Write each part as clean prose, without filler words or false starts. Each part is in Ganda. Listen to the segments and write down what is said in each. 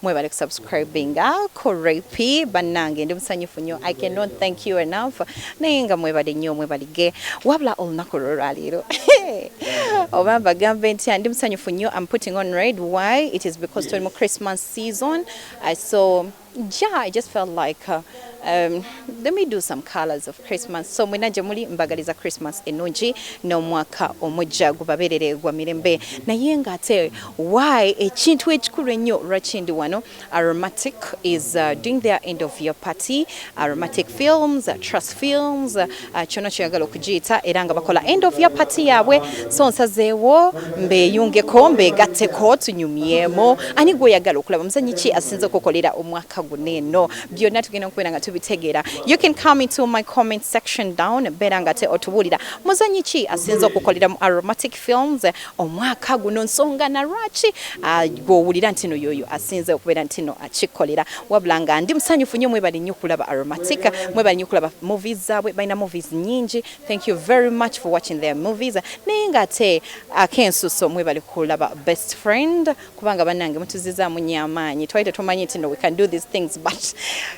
mwebale subscribinga korepi banange ndi musanyufu nnyo. I cannot thank you enough. Nenga mwebale nnyo mwebalige wabula olunaku lwaliro oba bagambe nti ndi musanyufu nnyo. I'm putting on red. Why? It is because tuli mu Christmas season. I just felt like let me do some colors of Christmas. So mwina jamuli mbagaliza Christmas enungi no mwaka omujja gubaberere gwa mirembe naye nga ate why ekintu ekikulu ennyo lwakindi wano Aromatic is doing their end of year party. Aromatic films, trust films, kyono kyagala okugiyita era nga bakola end of year party yaabwe. So nsazeewo mbeyungeko mbegatteko tunyumyemo ani gwe oyagala okulaba muzanyi ki asinze okukolera omwaka guneeno byonna tugenda okubeera nga tubitegera. You can come into my comment section down beera nga te otubulira muzanyi ki asinze okukolera mu Aromatic films omwaka guno nsonga na lwaki gwowulira nti no yoyo asinze okubeera nti no akikolera wabula nga ndi musanyufu nnyo mwebali nnyo okulaba Aromatic mwebali nnyo okulaba movies zaabwe balina movies nyingi. Thank you very much for watching their movies naye nga ate akensuso mwebali kulaba Best Friend kubanga bannange mutuzizaamu nnyo amaanyi twali tetumanyi nti no we can do these things but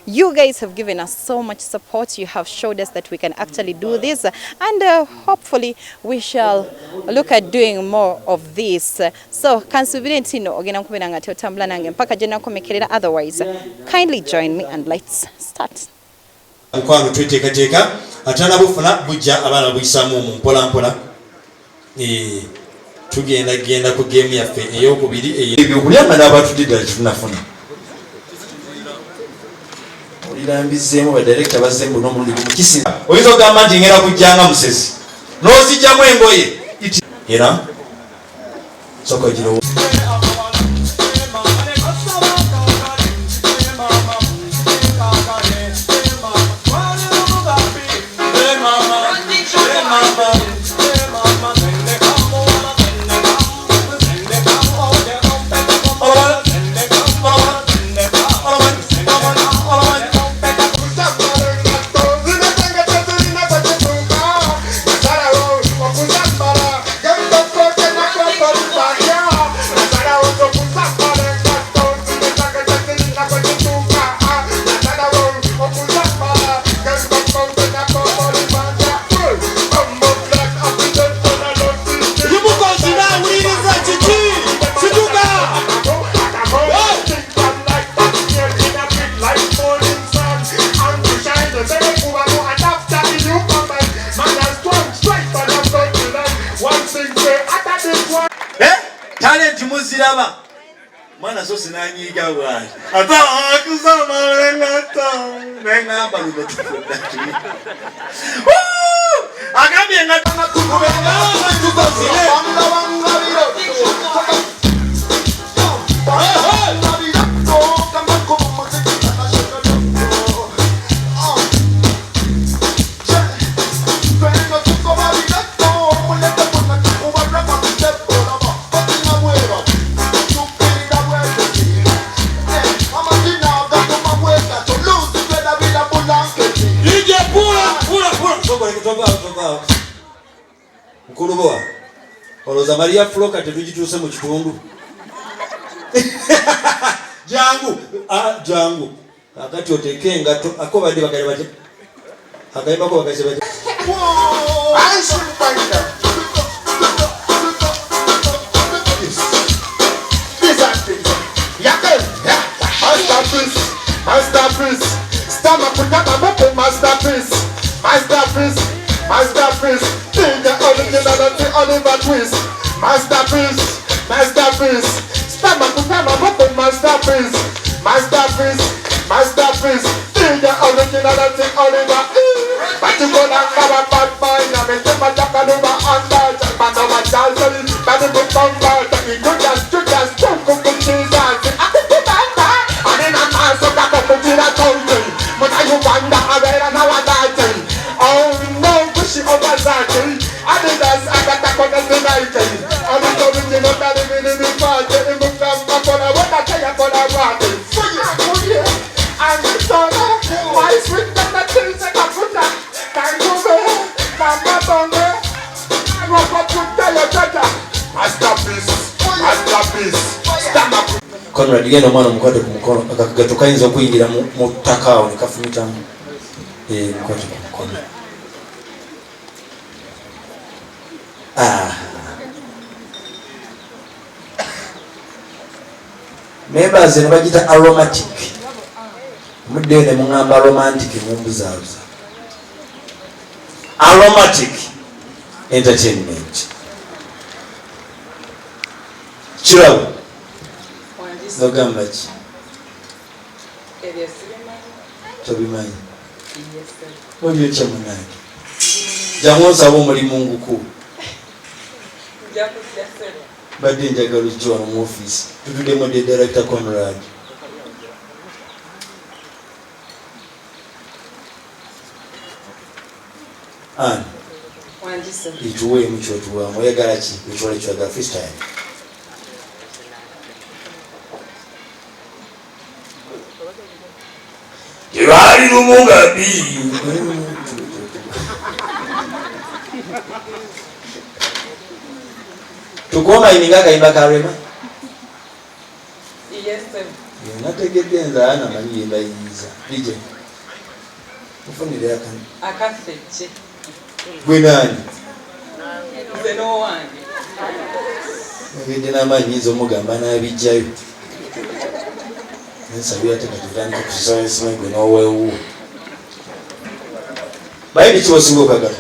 you guys have given us so much support. You have showed us that we can actually do this and hopefully we shall look at doing more of this. So kansubire ntino ogenda kubeera nga otambula nange mpaka gye nakomekerera. Otherwise kindly join me and let's start. Mukwano tweteekateeka atana bufuna bujja abaana buyisaamu mu mpolampola tugenda ku game yaffe ey'okubiri ebyokulya n'abatudde tunafuna olirambizzeemu badirekita bazzeemu n'omulundi gumukisi oyinza okugamba nti ngenda kujjanga musezi n'ozijjamu engoye era soka giro muziraba mwana so sinanyiga bwali ata akuzama lengata nengamba lutufuda agambye ngata kubenga tukosile Mkulubowa oloza Maria Floka tetujituuse mu kitundu jangu akati oteke ngato akobadde bakale bate akayimba ko bakaise bate Masterpiece, stand up with them up masterpiece, think the original thing Oliver. But you go down a bad boy, now me say my Jackaluba under, but now my Charles, but the book on board, you just cook cheese and then I'm also back up to the country. But I you wonder where and how I die. Oh no, wish you over that. I did that, I got that on the night. I'm not going to look at it in the party. I'm going to tell you for the party. I'm the son of my sweet and the Conrad genda omwana omukwate ku mukono akagato kayinza okuyingira mu ttaka awo ne kafumitamu mukwate ku mukono. Members ne bagita aromatic. Muddeyo ne muŋŋamba romantic mumbuzaabuza. Aromatic entertainment. Kirabo nogamba ki? Tobimanyi? Oli otya munange? Jamu nsaba omulimu nguku. Badde njagala ojja wano mu ofiisi tutuddemu de director Conrad. Ani ituweemu kyotuwaamu oyagala ki ekyola kyagala freestyle. Tebali lumunga bbiri tukomayininga akayimba kalwema nategedde nze namanyi yembayiyiza dj mufunire akafecce gwe naani ngedde n'amaanyi yinza omugamba n'abijjayo nsabira tekatutandika kusisaasimai gwe n'oweewu baye nekibasinga okagala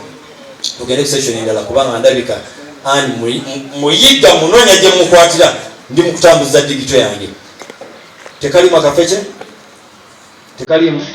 tugende ku session endala kubanga ndabika ani muyigga munoonya gye mukwatira ndi mukutambuza digito yange. Tekalimu akafece tekalimu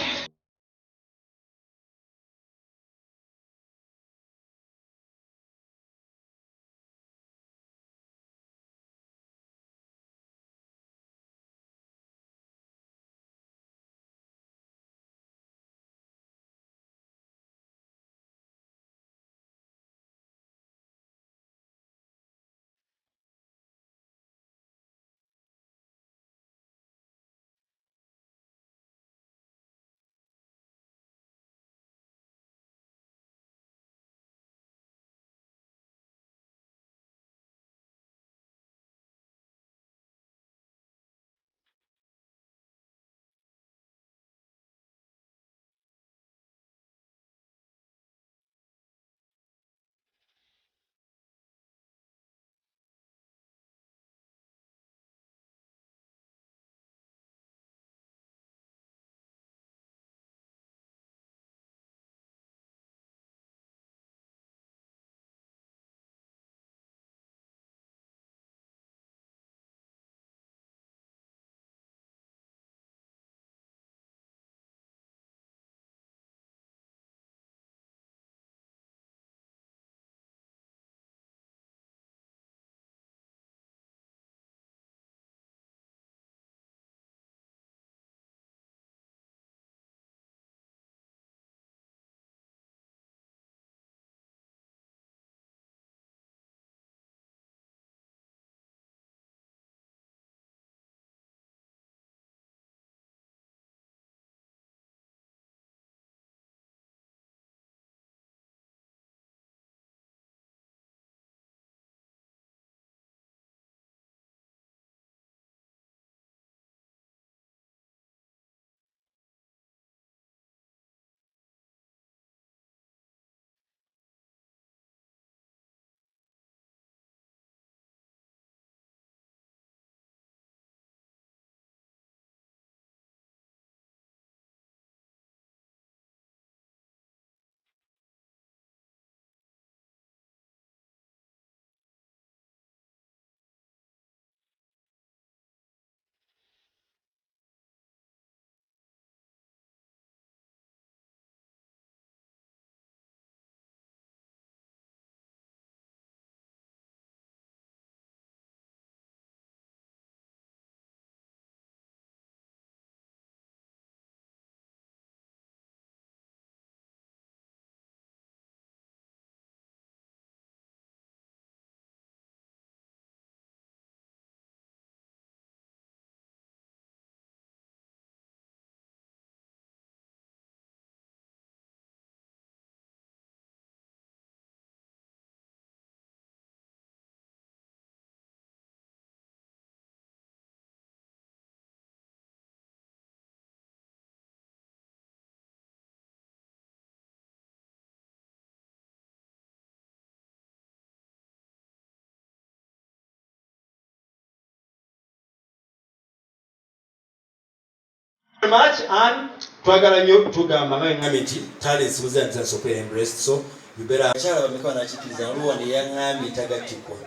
much and twagala nnyo tugamba nga ngambye nti talents muzanza sokwera embraced, so you better akyala bameka nakikiriza noluwa ne yaŋŋambye tagatikwa.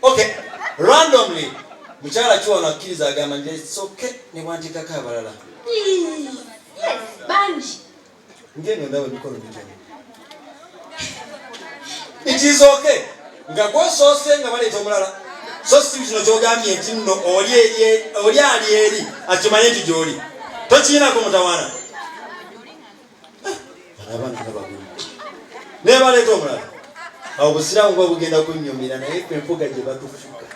Okay, randomly mukyala kiwano akkiriza agamba nti soke ne bwantikako abalala bangi ngeno ndawe emikono mitono. It is okay nga gwosoose nga baleeta omulala, so si kino kyogambye nti nno oli ali eri akimanye nti gy'oli tokiinako mutawaana abantu nabagulu naye baleeta omulala. Awo obusiraamu bwa bugenda kunnyumira naye ffe enfuga gye batufuga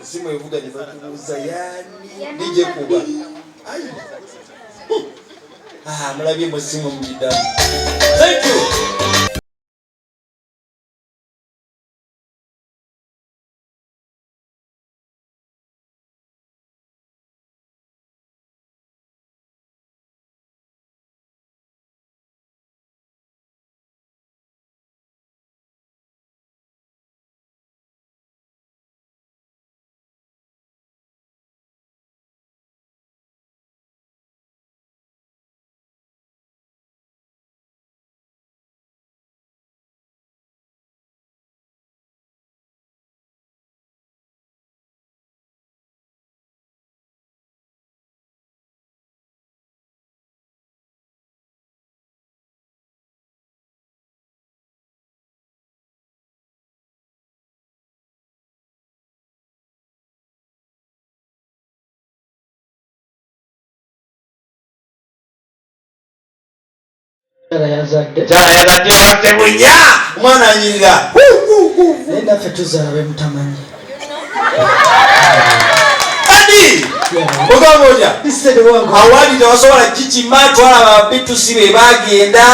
simu evuga gye batubuuza yaani lijje kuba mulabye musimu mujiddamu. Thank you. Jala yazadde wate bunya omwana anyirira nenda ffe tuzaala be mutamanyi adi ogamba otya awali tewasobola kikima twalaba bitusi be bagenda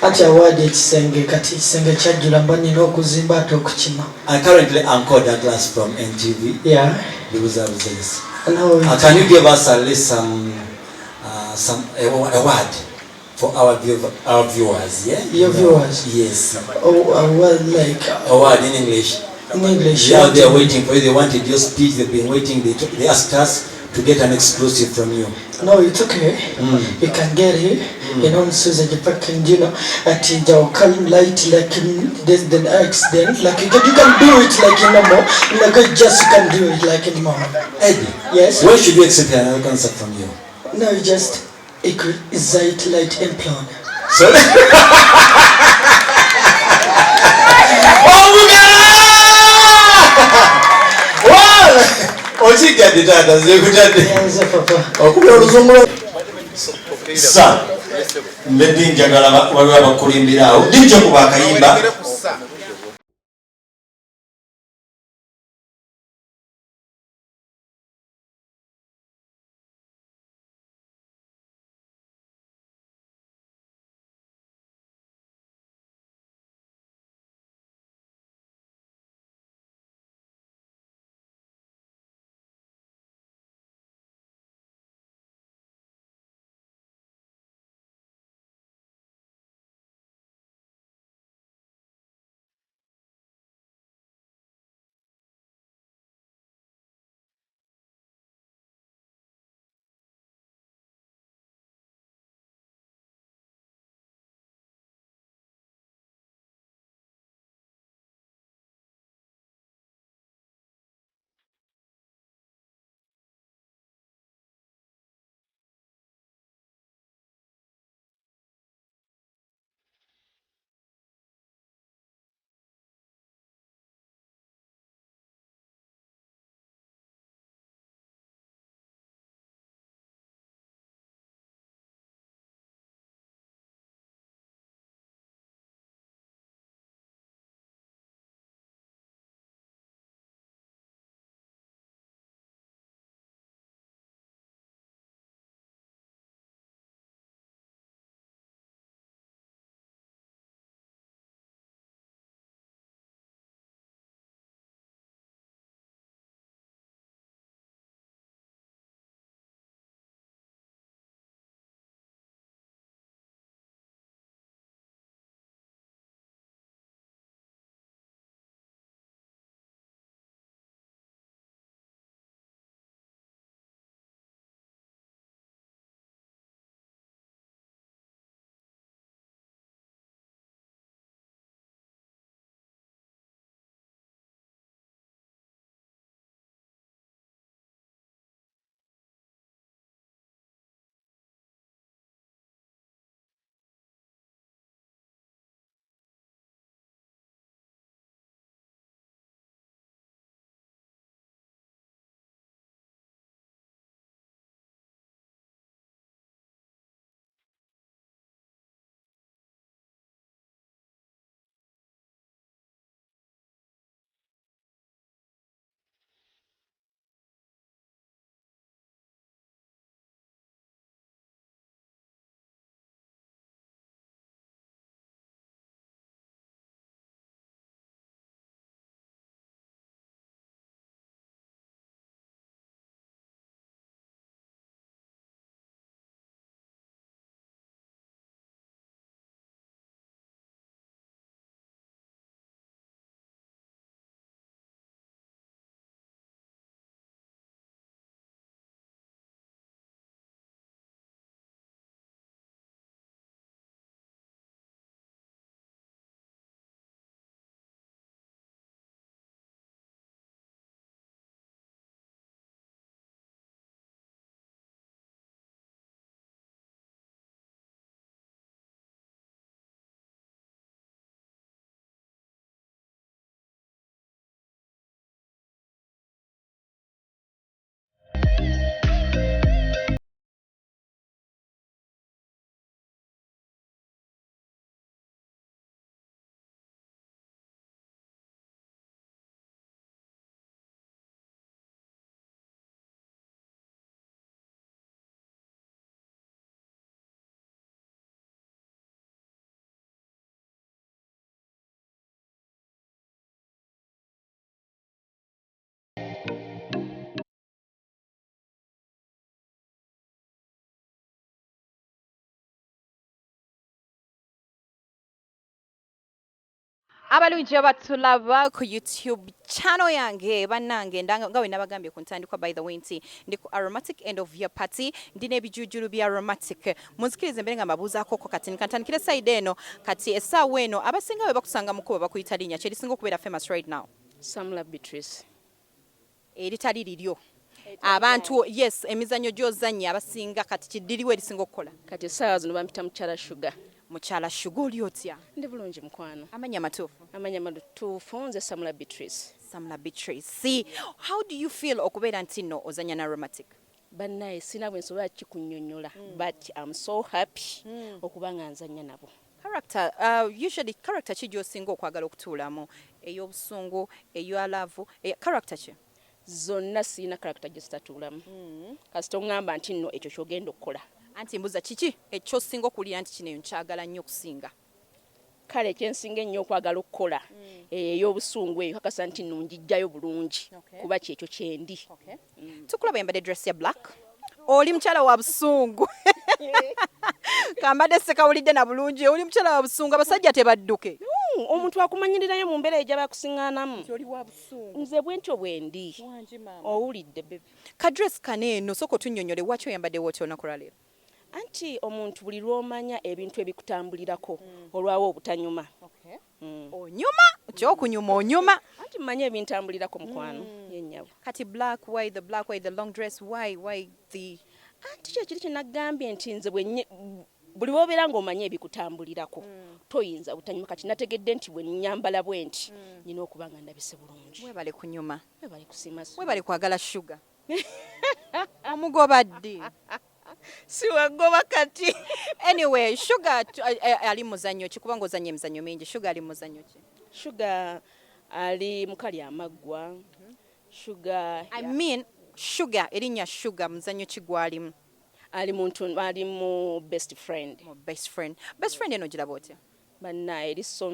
anti awaadi ekisenge kati ekisenge kyajjula mba nina okuzimba ate okukima. Currently Uncle Douglas from NTV. Yeah. No, can you give us at least some award for our viewers? Yeah. Your viewers. Yes. Oh, well, like award in English. In English. Yeah, they are waiting for you. They wanted your speech. They've been waiting. They asked us to get an exclusive from you. No, it's okay. You can get it. You know, Susan, you can, you know, at the light like there's the accident. Like you can do it like you know more. Like just you can do it like anymore. Eddie. Yes. When should we accept another concert from you? No, just excite light implant. So. Okigadde taata zekutadde okubira oluzungu sa mbedde njagala waliwo abakulimbira awo dijjo kuba akayimba abalungi abatulaba ku YouTube channel yange bannange nga we nabagambye ku ntandikwa by the way nti ndi ku aromatic end of year party ndine ebijujulu bya aromatic munzikirize mbere nga mabuuzaako kati nkatandikire side eno kati essaawa eno abasinga we bakusanga mukuba bakuyita linnya kye lisinga okubeera famous right now Samla Beatrice eritali liryo abantu yes emizanyo gy'ozannya abasinga kati kiddiriwo erisinga okukola kati essaawa zino bampita mukyala Sugar. mukyala Sugar oli otya Ndi bulungi mukwano. amanya matuufu Amanya matuufu nze Samla Beatrice. Samla Beatrice. See, how do you feel okubeera nti nno ozannya na aromatic? Bannaye sina bwe nsobola kikunnyonnyola but I'm so happy okuba nga nzannya nabo. Character, usually character ki gy'osinga okwagala okutuulamu ey'obusungu ey'alavu character ki? Zonna sirina character gye zitatuulamu. Kasita oŋŋamba nti nno ekyo ky'ogenda okukola. Anti mbuza kiki ekyosinga okuwulira nti kino nkyagala nnyo okusinga? Kale ekyensinga ennyo okwagala okukola ey'obusungu eyo kakasa nti nno njijjayo bulungi kuba kyekyo kyendi. Tukulaba yambadde dress ya black oli mukyala wa busungu kambadde sekawulidde na bulungi oli mukyala wa busungu abasajja tebadduke Omuntu akumanyirirayo mu mbeera ejja bakusiŋŋaanamu. Nze bwentyo bwendi. Owulidde bebe. ka dress kaneeno soko tunnyonnyole lwaki oyambadde wooti olunaku lwaleero? Anti omuntu buli lw'omanya ebintu ebikutambulirako olwawo obutanyuma. Onyuma ekyokunyuma onyuma Anti mmanyi ebintambulirako mukwano yennyabo. kati black why the long dress why the Anti kyekiri kye naggambye nti nze buli lw'obeera ng'omanya ebikutambulirako toyinza butanyuma kati nategedde nti bwe nnyambala bwe nti nina okuba nga ndabise bulungi. webale kunyuma Webale kusiima webale kwagala Sugar omugoba ddi si wagoba kati. anyway Sugar ali muzanyo ki kubanga ozanya emizanyo mingi Sugar ali muzanyo ki? Sugar ali mukali amaggwa. Sugar I mean Sugar erinnya Sugar muzanyo ki gwalimu? ali mu best friend. best friend eno giraba otya? Bannaye liso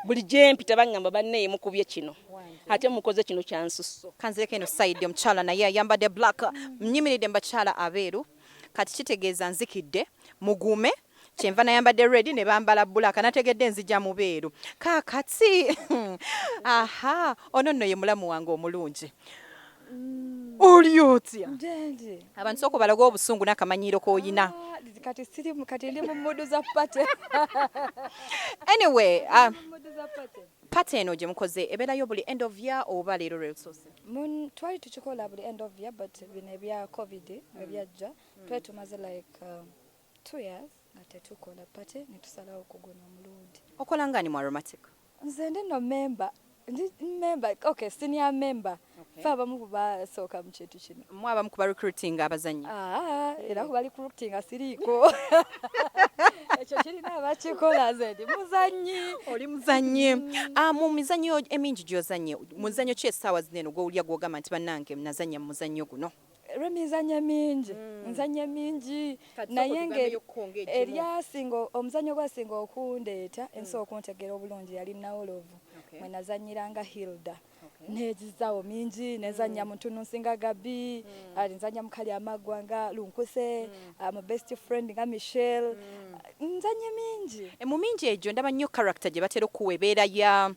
buli gye mpita baŋŋamba bannaye mukubye kino ate mukoze kino kya nsusso. kanzireko eno side omukyala naye ayambadde black mnyimiridde mu bakyala abeeru kati kitegeeza nzikidde mugume kyenva nayambadde red ne bambala black nategedde nzija mu beeru kaakati aha ono nno ye mulamu wange omulungi oli otya? abantu sooka balaga obusungu n'akamanyiiro k'oyina kati ndi mu mudu za pate. anyway pate eno gye mukoze ebeerayo buli end of year oba leero lwesoose? Twali tukikola buli end of year but bino ebya covid ebyajja twali tumaze like 2 years nga tetukola pate ne tusalawo okugona omulundi. okola ngani mu aromatic? Nze ndi no member okay senior member fe abamu basooka mu kintu kino mwabamu kuba recruiting abazanyi? era kuba recruiting siriiko ekyo kirina abakikola nze ndi muzanyi. oli muzanyi mu mizanyo emingi gy'ozanye muzanyo ki essaawa zineno gw'owulya gw'ogamba nti bannange nazanya mu muzanyo guno? Mizanyo mingi nzanya mingi naye eryasinga omuzanyo gwasinga okundeeta ensobola okuntegera obulungi yali nawolovu mwe nazanyiranga Hilda nezizaawo mingi nezanya muntu nunsinga Gabi nzanya mukali amaggwa nga Lunkuse mu best friend nga Michelle nzanya mingi mu mingi egyo ndaba nnyo character gye batera okuwa ebeera ya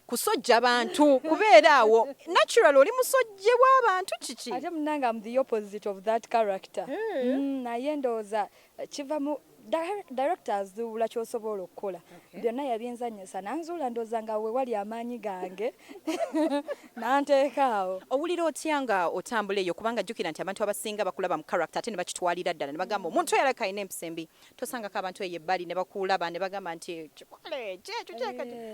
kusojja abantu kubeera awo natural oli musojje w'abantu kiki? ate munange am the opposite of that character. naye ndowooza kiva mu directors zuula kyosobola okukola byonna yabyenzanyisa nanzuula ndowooza nga we wali amaanyi gange nanteekaawo. owulira otya nga otambula eyo kubanga jjukira nti abantu abasinga bakulaba mu character ate ne bakitwalira ddala ne bagamba omuntu oyo alabika alina empisa embi tosangako abantu eyo ebbali ne bakulaba ne bagamba nti kikole kyekyo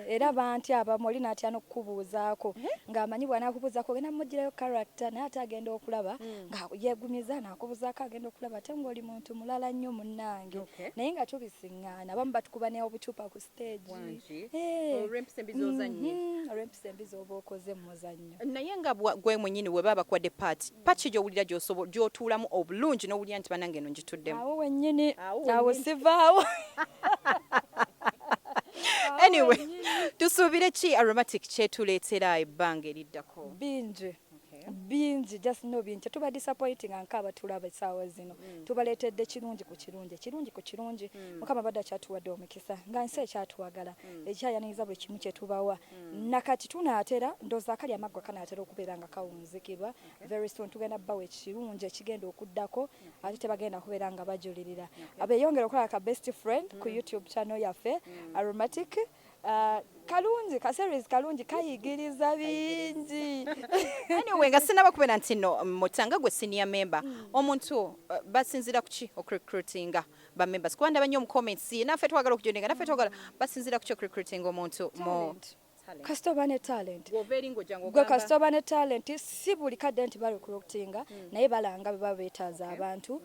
era bantya abamu oli n'atya n'okukubuuzaako ng'amanyi bw'anaakubuuzaako ogenda mumugirayo character naye ate agenda okulaba nga yeegumiza n'akubuuzaako agenda okulaba ate ng'oli muntu mulala nnyo munnange naye nga tubisiŋŋaana abamu batukuba n'obucupa ku stage olw'empisa embi z'ozannye olw'empisa embi z'oba okoze mu muzannyo. naye nga gwe mwennyini we baba bakwadde paki gy'owulira gy'otuulamu obulungi n'owulira nti bannange eno ngituddemu? awo wennyini awo sivaawo. anyway tusuubire ki aromatic kyetuleetera ebbanga eriddako? bingi bingi just no bingi tuba disappointing nkaba tulaba sawa zino tubaletedde kirungi ku kirungi mukama badda kyatuwadde omukisa nga nsi ekyatuwagala ekyayaniriza buli kimu kyetubawa nakati tunaatera ndooza akali amaggwa kanaatera okubeera nga kawunzikibwa very soon tugenda bawa ekirungi ekigenda okuddako ate tebagenda kubeera nga bajulirira abeyongera okola ka best friend ku YouTube channel yaffe aromatic kalungi ka series kalungi kayigiriza bingi anyway nga sinaba kubeera nti no mutanga gwe senior member omuntu basinzira kuki recruitinga ba members kwanda banyo mu comments naffe twagala okujoninga naffe twagala basinzira kuki recruiting omuntu mo Customer ne talent. Gwe customer ne talent si buli kadde nti bali recruitinga naye balanga baba beetaaza abantu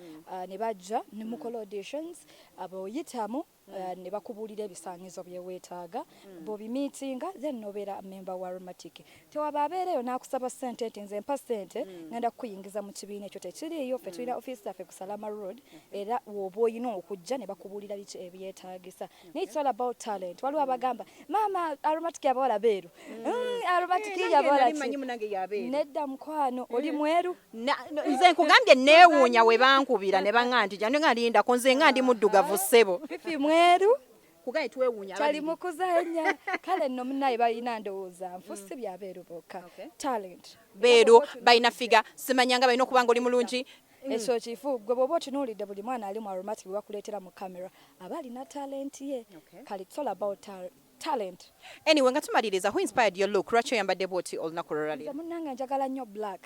ne bajja ne mukola auditions aboyitamu ne bakubulira ebisangizo bye weetaaga bobi meeting then nobeera member wa aromatic tewaba abeereyo n'akusaba ssente enti nze mpa ssente ngenda kukuyingiza mu kibiina ekyo tekiriiyo ffe tulina office yaffe ku Salama Road era woba olina okujja ne bakubulira biki ebyetaagisa it's all about talent waliwo abagamba mama aromatic yabawala beeru aromatic yabawala nedda mukwano oli mweru nze nkugambye neewuunya we bankubira ne baŋŋa nti jano nga lindako nze nga ndi muddugavu ssebo fifi mweru kugaye twewuunya kyali mu kuzanya kale nno munnaye balina ndowooza nfu si byabeeru bokka talent beeru balina figa simanyanga balina okuba nga oli mulungi ekyo kifu gwe bw'oba otunuulidde buli mwana ali mu aromatic bwe bakuleetera mu kamera aba alina talent ye kale it's all about talent anyway nga tumaliriza who inspired your look lwaki oyambadde bwoti olunaku lwolwaliro munnange njagala nnyo black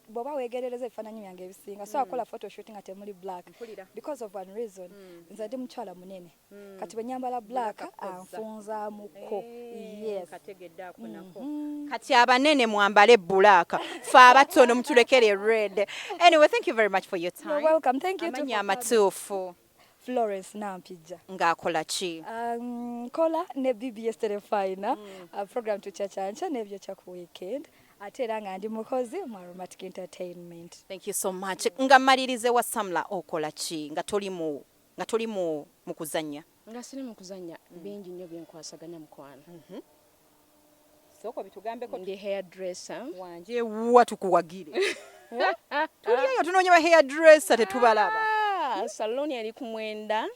bw'oba weegerereza ebifaananyi byange ebisinga so akola photoshoot nga temuli black because of one reason nze ndi mukyala munene kati bwe nyambala black anfunzaamuko yes kati abanene mwambale black fe abatono mutulekere red anyway thank you very much for your time you're welcome thank you amanya amatuufu Florence nampijja ng'akola ki kola ne BBS Telefina program tukyakyanca n'ebyo kya ku weekend ate era nga ndi mukozi mu aromatic entertainment thank you so much nga malirize wa Samla okola ki nga toli mu kuzannya nga siri mu kuzannya bingi nnyo byenkwasaganya mukwano soko bitugambeko ndi hairdresser wanje wa tukuwagire tuliyo tunoonya ba hairdresser tetubalaba salon yali ku Mwenda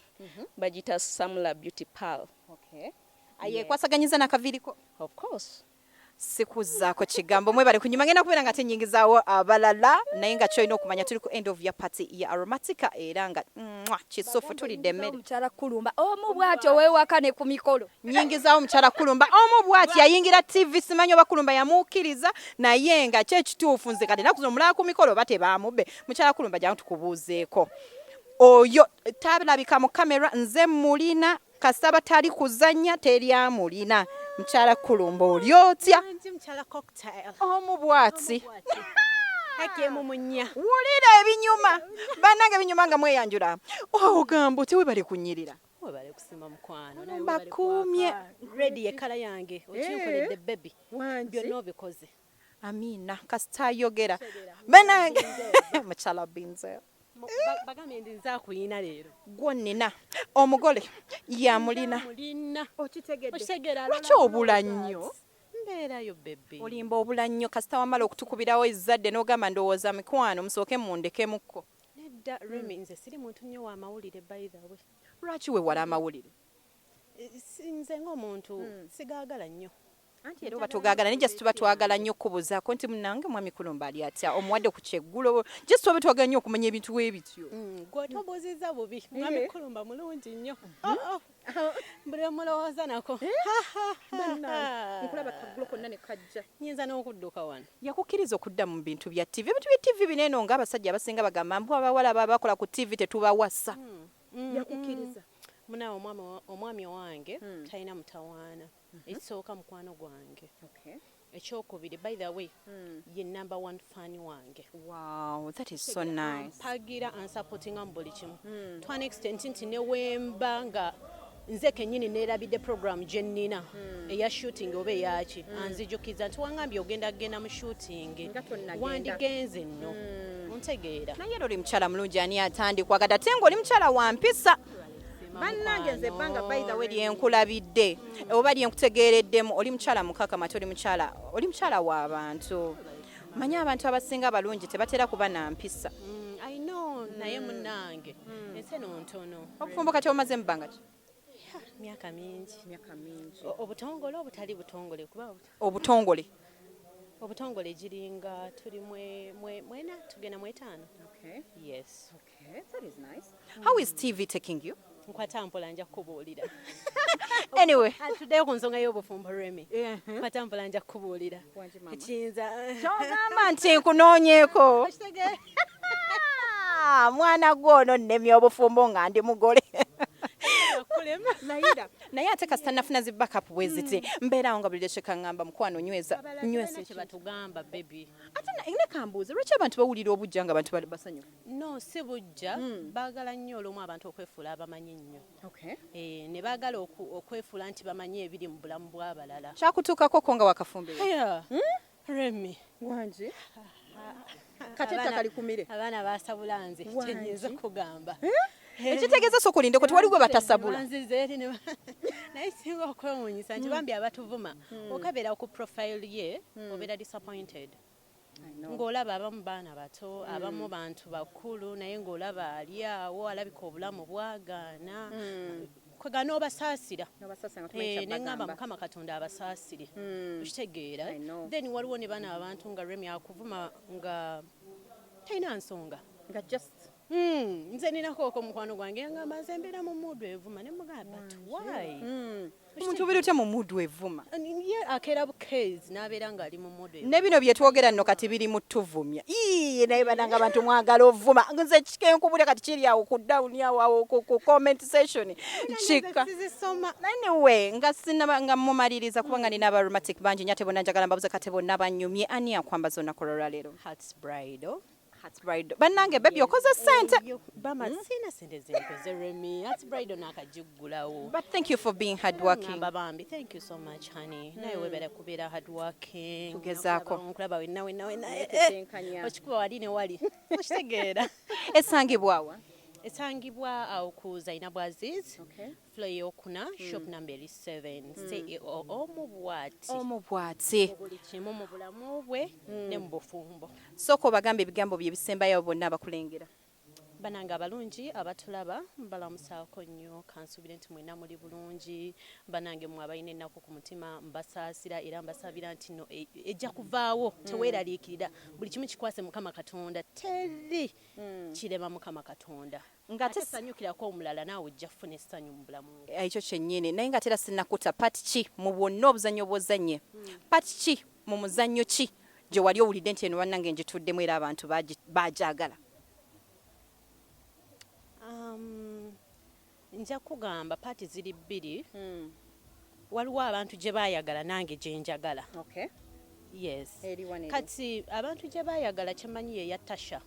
bagita Samla Beauty Pal aye kwasaganyiza nakaviriko of course sikuzaako kigambo mwebale kunyuma ngenda kubeera nga tenyingizaawo abalala naye nga kyolina okumanya tuli ku end of your party ya aromatica era nga kisufu tulidde emmere mukyala kulumba omu bwatyo weewaka ne ku mikolo nyingizaawo mukyala kulumba omu bwati yayingira TV simanyi oba kulumba yamuukiriza naye nga kyekituufu nze kati nakuza omulala ku mikolo oba tebamubbe mukyala kulumba jangu tukubuuzeeko oyo tabirabika mu kamera nze mulina kasaba tali kuzanya teryamulina mukyala kulumba oli otya mukyala cocktail omubwati hakemumunya wulira ebinyuma bannange ebinyuma nga mweyanjula ogamba otewe bali kunyirira webale kusima mukwano bakumye ready ekala yange okinkoledde baby byonna obikoze amina kasitayogera bannange mukyala binze bagambe ndi nza kuyina leero gwonnina omugole yamulina okitegedde lwaki obula nnyo mbeerayo bebe olimba obula nnyo kasita wamala okutukubirawo ezzadde n'ogamba ndowooza mikwano musooke mundekemukko nedda Remi nze siri muntu nnyo w'amawulire by the way lwaki wewala amawulire nze ng'omuntu sigaagala nnyo anti era oba tugagala naye just tuba twagala nnyo okubuuzaako nti munange mwami kulumba ali atya omuwadde ku kyeggulo just oba twagala nnyo okumanya ebintu w'ebityo gwe tobuuziza bubi mwami kulumba mulungi nnyo buli mulowooza nako nkulaba kaggulo konna ne kajja nyinza n'okudduka wano yakukkiriza okudda mu bintu bya TV ebintu bya TV bineeno ng'abasajja abasinga bagamba mbu abawala baba bakola ku TV tetubawasa yakukkiriza munawe omwami wange talina mutawaana ekisooka mukwano gwange ekyokubiri by the way ye number 1 fan wange wow that is so nice mpagira ansupportinga mu buli kimu to an extent nti ne wemba nga nze kennyini neerabidde program gye nnina eya shooting oba eyaki anzijukiza nti wangambye ogenda mu shooting wandigenze nno ontegeera naye era oli mukyala mulungi ani atandikwagadde ate ng'oli mukyala wa mpisa bannange nze ebbanga by the way lyenkulabidde oba lyenkutegeereddemu oli mukyala mukakama ate oli mukyala w'abantu manya abantu abasinga abalungi tebatera kuba na mpisa. I know naye munnange ense nontono. Obufumbo kati omaze mu bbanga ki? Myaka mingi. Obutongole obutali butongole kuba Obutongole. Obutongole giringa tuli mwena tugenda mu 5. Okay. Yes. Okay, that is nice. How is TV taking you? Nkwata mpola nja kubuulira. Anyway, Tuddeyo ku nsonga y'obufumbo Remy. Nkwata mpola nja kubuulira. Ekiyinza. kyogamba nti nkunoonyeeko. Mwana gwono nnemye obufumbo nga ndi mugole. Naye ate kasita nafuna zi backup bweziti mbeerawo nga buli lwekika ngamba mukwano nyweza kye batugamba baby. ate ne kambuuza lwaki abantu bawulira obujja nga abantu bali basanyufu? No si bujja baagala nnyo olumu abantu okwefuula abamanyi ennyo. Ne baagala okwefuula nti bamanyi ebiri mu bulamu bw'abalala. Kyakutuukako ko nga wakafumbe Remy wangi kati ettaka likumire abaana baasabula nze kyenyinza kugamba. Ekitegeeza sokulinde ko tewali gwe batasabula. Naye singa okwewuunyisa nti bambi abatuvuma okabeera ku profile ye obeera disappointed. Ng'olaba abamu baana bato abamu bantu bakulu naye ng'olaba ali awo alabika obulamu bwagaana kwegana obasaasira neŋŋamba Mukama Katonda abasaasire okitegeera. Then waliwo ne bana abantu nga Remy akuvuma nga talina nsonga nga just nze ninako mukwano gwange ngamba nze mbeera mu mudu evuma ne mugamba why omuntu obeera otya mu mudu evuma ye akeera bukeezi n'abeera ng'ali mu mudu evuma. ne bino bye twogera nno kati biri mu tuvumya naye bananga abantu mwagala ovuma nze kikenkubulya kati kiri awo ku dawuni awo ku comment section kika anyway nga sinaba nga mumaliriza kubanga nina abaromatic bangi nyate bonna njagala mbabuze kate bonna banyumye ani akwambaza olunaku lwalero? Heart's Bridal. Bannange baby okoze sente bama sina sente zenkoze Remy. Heart's Bridal nakajiggulawo. But thank you for being hardworking. Bambi thank you so much honey. Naye webera kubeera hardworking. Tugezaako. Nkulaba wenna okikuba wali ne wali okitegeera. Esangibwawa? Esangibwa awo ku Zainab Aziz floor eyokuna shop number 7 CEO omubwati buli kimu mu bulamu bwe ne mu bufumbo. Sooka obagambe ebigambo bye bisembayo bonna abakulengera. Bananga abalungi abatulaba mbalamusaako nnyo kansuubire nti mwena muli bulungi. Banange mwe abalina ennaku ku mutima mbasaasira era mbasabira nti no ejja kuvaawo teweeraliikirira buli kimu kikwase Mukama Katonda teri kirema Mukama Katonda nga tesanyukirako omulala naawe ojja kufuna essanyu mu bulamu. Ekyo kyennyini naye nga tera sinnakuta pati ki mu bwonna obuzannyo bw'ozannye pati ki mu muzannyo ki gye wali owulidde nti eno wannange ngituddemu era abantu bagyagala? Nja kugamba paati ziri bbiri. Waliwo abantu gye baayagala nange gye njagala. Yes. Kati abantu gye baayagala kyemanyi ye ya Tasha.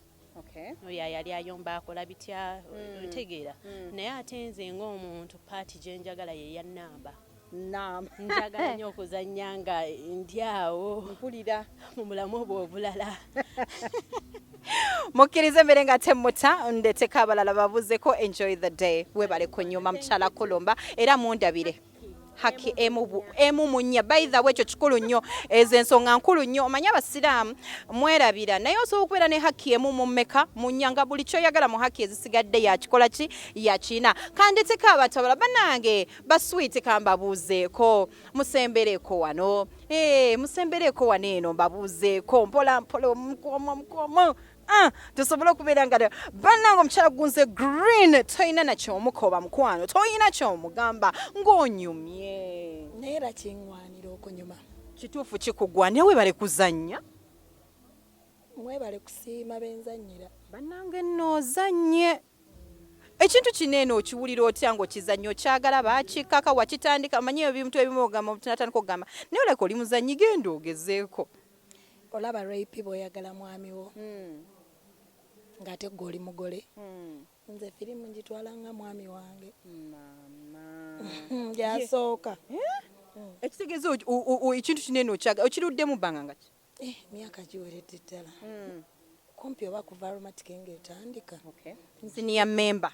Oyo yali ayomba akola bitya otegeera. Naye ate nze ng'omuntu paati gye njagala ye ya Namba. Njagala nnyo okuzannya nga ndi awo mpulira mu mulamu obwo obulala. Mukkirize mbere nga temmuta ndeteko abalala babuzeko. Enjoy the day. Webale ku nnyuma mukyala Kolomba era mundabire haki emu munya. By the way ekyo kikulu nnyo ezo ensonga nkulu nnyo omanye abasiraamu mwerabira naye osobola okubeera ne haki emu mu mmeka munyanga buli kyoyagala mu haki ezisigadde yakikola ki yakina. Kandeteko abantu abalala bannange baswiti kambabuuzeeko musembereko wano musembereko wano eno mbabuuzeeko mpola mpola omukomo tusobole okubeera nga bannange omukyala gunze green toyina nakyomukoba mukwano toyina kyomugamba ng'onyumye naye era kiŋŋwanira okunyuma. kituufu kikugwanira webale kuzannya mwebale kusiima benzannyira bannange nno ozannye ekintu kino eno okiwulira otya ng'okizannyo okyagala baakikaka wakitandika manyi ebintu ebimu ogamba natandika okugamba naye oleka oli muzannyi genda ogezeeko. olaba rape bw'oyagala mwami wo ng'ate gwe oli mugole. Nze firimu ngitwala nga mwami wange gyasooka. Ekitegeeza ekintu kino eno okyaga okiruddemu bbanga nga ki? Myaka giweredde ddala kumpi oba kuva aromatic ng'etandika. Senior member.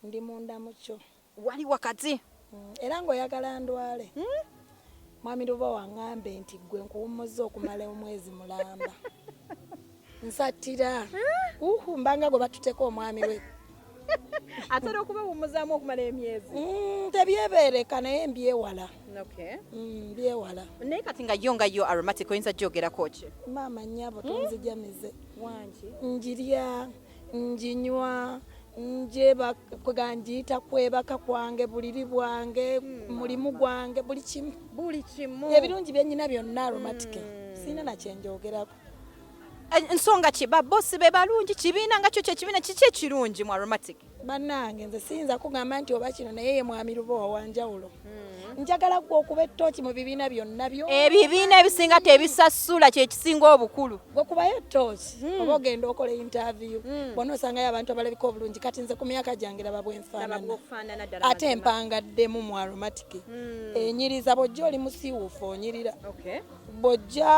Ndi munda mu kyo wali wakati era ng'oyagala ndwale mwami Luboowa ngambe nti gwe nkuwummuza okumala omwezi mulamba nsatira mbanga gwe batuteko omwami we atera okubawummuzaamu okumala emyezi tebyebeereka naye mbyewala mbyewala naye kati nga yo aromatic oyinza gyogerako ki maama nnyabo tonzijamize njirya njinywa njiyita kwebaka kwange buliri bwange mulimu gwange buli kimu ebirungi byenyina byonna aromatic sina nakyenjogerako ensonga ki babosi be balungi kibiina nga kyo kyekibiina kiki ekirungi mu aromatic bannange nze siyinza kugamba nti oba kino naye ye mwami Luboowa wanjawulo njagala gwe okuba ettooki mu bibiina byonna ebibiina ebisinga tebisasula kyekisinga obukulu gwe kubayo ettooki oba ogenda okola interview bonna osangayo abantu abalabika obulungi kati nze ku myaka gyange raba bwenfaanana ate empangaddemu mu aromatic enyiriza bw'ojja oli musiiwuufu onyirira bw'ojja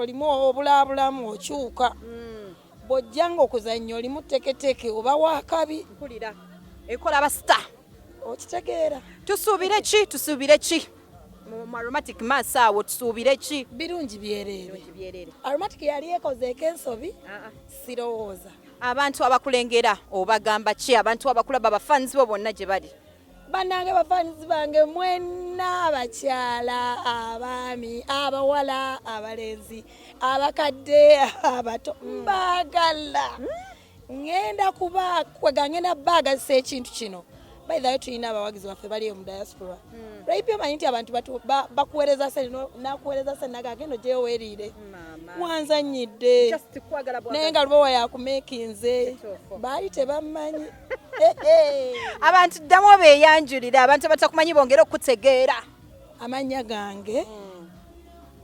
olimu obulaabulamu okyuka bw'ojja nga okuzannya olimu teketeke oba waakabi ekola abasita okitegeera tusuubire ki mu aromatic maaso awo tusuubire ki birungi byereere aromatic yali ekozeeko ensobi sirowooza abantu abakulengera obagamba ki abantu abakulaba abafaanizi bo bonna gye bali bannange bafaanizi bange mwenna abakyala abaami abawala abalenzi abakadde abato mbaagala ngenda ngenda baagazisa ekintu kino by the way tulina abawagizi baffe baliyo mu diaspora rape omanyi nti abantu bakuweereza se nakuweereza se nagagendo gyeweeriire mwanzanyidde naye nga Luboowa yakumeekinze baali tebammanyi abantu ddamu beeyanjulira abantu abatakumanyi bongera okutegeera amannya gange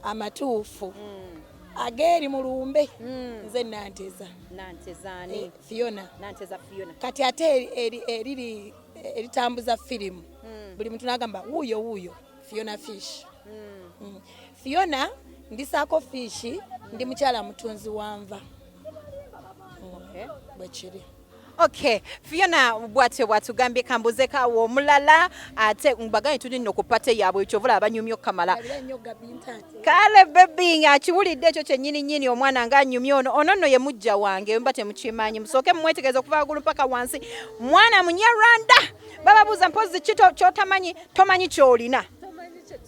amatuufu ageeri mu lumbe nze Nanteza Fiona kati ate eriri eritambuza firimu buli muntu nagamba wuuyo Fiona Fish Fiona ndisaako fishi ndi mukyala mutunzi wanva bwekiri Okay, Fiona bwatyo bwatugambye kambuze kawo omulala ate mbaganye tuli nno ku pate yaabwe ekyovula abanyumyo kamala. Kale baby akiwulidde ekyo kyennyini omwana ng'anyumya ono nno ye mujja wange mba temukimanyi musooke mumwetegereza okuva waggulu mpaka wansi mwana munyarwanda bababuuza mpozi ki kyotamanyi tomanyi kyolina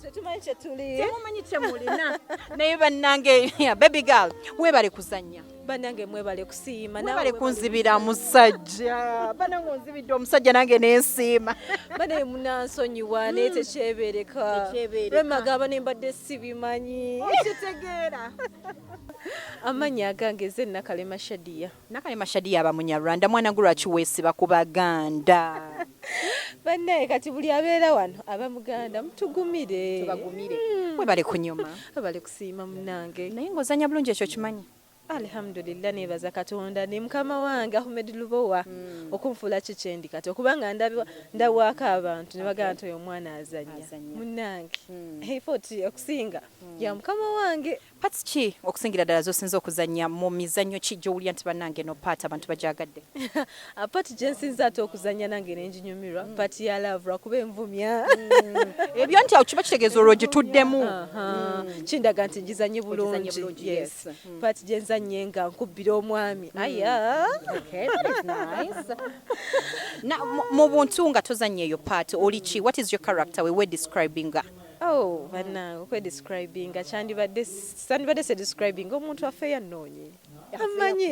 tetumanyi kyetuli temumanyi kyemulina naye bannange baby girl weebale kuzannya banange mwebale kusiima mwebale kunzibira musajja banange onzibidde omusajja nange nensiima bane munansonyiwa naye tekyebereka lwemagamba nembadde sibimanyi okitegeera amannya agange ze Nakalema Shadiya aba munyarwanda mwana gwe lwaki weesiba ku baganda bannaye kati buli abeera wano aba muganda mutugumire tubagumire mwebale kunyuma abale kusiima munange naye ng'ozanya bulungi ekyo kimanyi Alhamdulillah nebaza Katonda ne mukama wange Ahmedluboowa okunfuula kikyendi kati okubanga ndawaka abantu ne bagamba nti oyo omwana azanya munnange efoti okusinga ya mukama wange pati ki okusingira ddala z'osinza okuzanya mu mizannyo ki gy'owulira nti bannange no paati abantu bajagadde apati gye nsinza ate okuzanya nange nenjinyumirwa pati ya love lwakuba envumya ebyo nti awo kiba kitegeeza olwo gituddemu kindaga nti gizanye bulungi yes pati gye nzanye nga nkubbira omwami aya mu buntu nga tozanya eyo paati oli ki what is your character we were describing Oh, bannange okwedescribinga sandibadde se describing omuntu affe yannoonye amanyi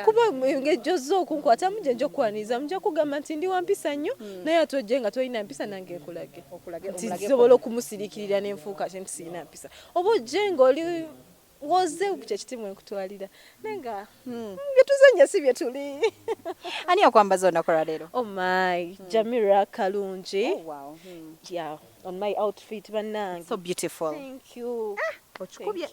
kuba ngejjoza okunkwatamu gye nja okwaniriza mujja kugamba nti ndi wampisa nnyo naye ate ojje nga tolina mpisa nange nkulage nti nsobola okumusirikirira nenfuuka ate nti sirina mpisa oba ojje ng'oli woze kyekitimu enkutwalira naye nga byetuzanya si bye tuli ani akwambaza olunaku lwa leero oh my jamirahkarungi yeah on my outfit bannange so beautiful thank you okikubye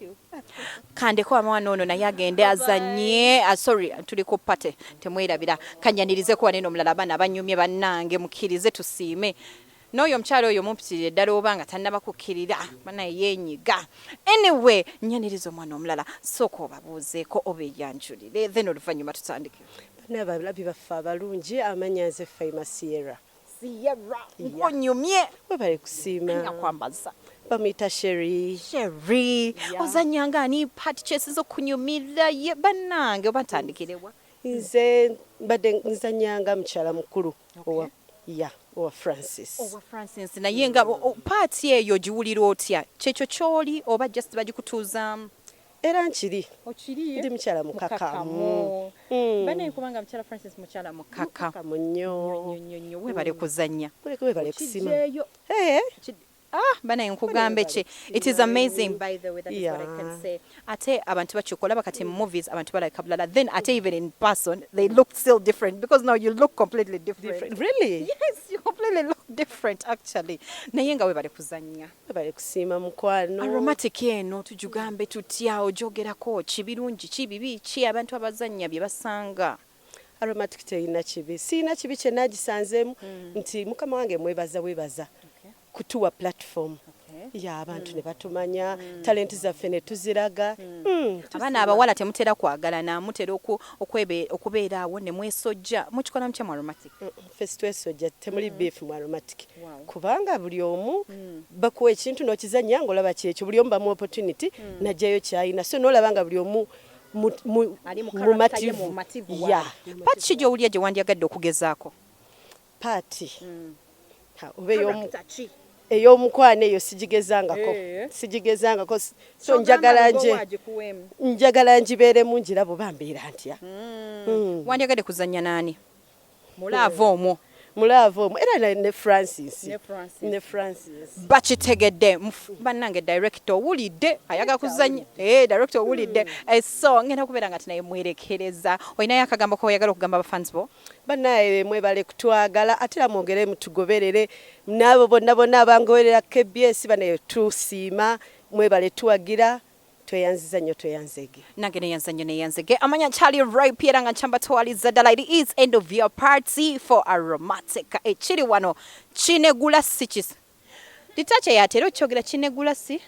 kandeko amwana ono naye agende azanye sorry tuli ku pate temwerabira kanyanirizeku wanene omulala abaana abanyumye bannange mukkirize tusiime n'oyo omukyalo oyo mumpitirire ddala oba nga tannabakukkirira banaye yenyiga anyway nyaniriza omwana omulala sooka obabuuzeeko oba eyanjulire then oluvannyuma tutandike bana abalabi baffe abalungi amannya nze Faima Sierra Sierra onyumye webale kusiima nyakwambaza bamuyita Sherry ozanyanga ani part chases okunyumira ye bannange obatandikirewa nze mbadde nzanyanga mukyala mukulu owa Francis naye nga part eyo giwulira otya kyekyo kyoli oba just bagikutuuzamu era nkiri ndi mukyala mukakamu bane kubanga mukyala Francis mukyala mukakamu nnyo webale kuzanya webale kusima bana nkugambe ki it is amazing by the way that is what I can say ate abantu bakikola bakati movies abantu balika bulala then ate even in person they look still different because now you look completely different. Really? Yes, you completely look different actually naye nga webale kuzanya webale kusiima mukwano aromatic eno tujugambe tutya ojogerako kibirungi kibibi ki abantu abazanya bye basanga aromatic teyina kibi siina kibi kye nagisanzeemu nti mukama wange webaza kutuwa platform ya abantu ne batumanya talenti zaffe ne tuziraga abaana abawala temutera kwagalana mutera okubeera awo ne mwesojja mukikola mukya mu aromatic ffe twesojja temuli beef mu aromatic kubanga buli omu bakuwa ekintu n'okizanya ng'olaba kyekyo buli omu bamu opportunity najjayo kyayina so n'olabanga buli omu mumativu pati ki gy'owulya gye wandyagadde okugezaako paati oba ey'omukwana eyo sigigezangako so njagala ngibeeremu ngirabo bambeera ntya wandyagadde kuzanya naani mulaavu omwo era ne Francis bakitegedde bannange director owulidde ayaga kuzanya director owulidde so ngenda kubeera nga tinaye mwerekereza olinayo akagambo koyagala okugamba abafans bo bannaye mwebale kutwagala ate era mwongere mutugoberere n'abo bonna abangoberera KBS banaye tusiima mwebale tuwagira tweyanziza nnyo tweyanzege nange neyanzege amanya Charlie Ray Pierre nga chamba twaliza ddala it is end of your party for aromatic ekiri wano kinegula sichis ditache yatero kyogera kinegula si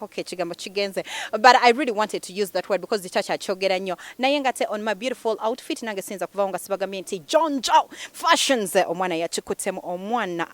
okay kigambo kigenze but I really wanted to use that word because ditache akyogera nnyo naye ngate on my beautiful outfit nange sinza kuvaho nga sibagamye nti John Joe fashions omwana yakikutemu omwana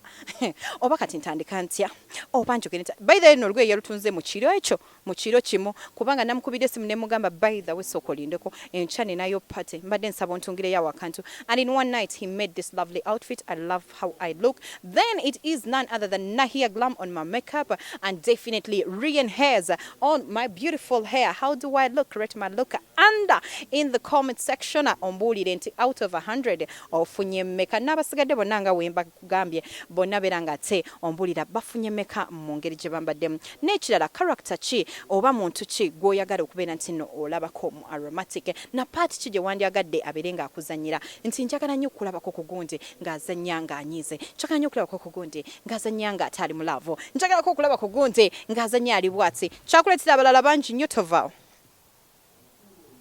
oba kati ntandika ntya oba njogera ntya by the way nolwe yalutunze mu kiro ekyo mu kiro kimu kubanga namukubide simu ne mugamba by the way sokolindeko enchane nayo party mbadde nsaba ntungire yawo akantu and in one night he made this lovely outfit. I love how I look. Then it is none other than Nahia Glam on my makeup and definitely Rian hairs on my beautiful hair. How do I look? Rate my look under in the comment section. Ombulire nti out of 100 ofunye meka nabasigadde bonna nga wemba kugambye bonna beranga te ombulira bafunye meka mu ngeri gye bambaddemu n'ekirala character ki oba muntu ki gwoyagala okubeera nti no olabako mu aromatic na part ki gye wandyagadde abeere nga akuzanyira nti njagala nnyo okulabako ku gundi ng'azanya ng'anyize njagala nnyo okulabako ku gundi ng'azanya ng'ate ali mu laavu njagala okulaba ku gundi ng'azanya ali bwatsi kyakuleetera abalala bangi nnyo tovaawo.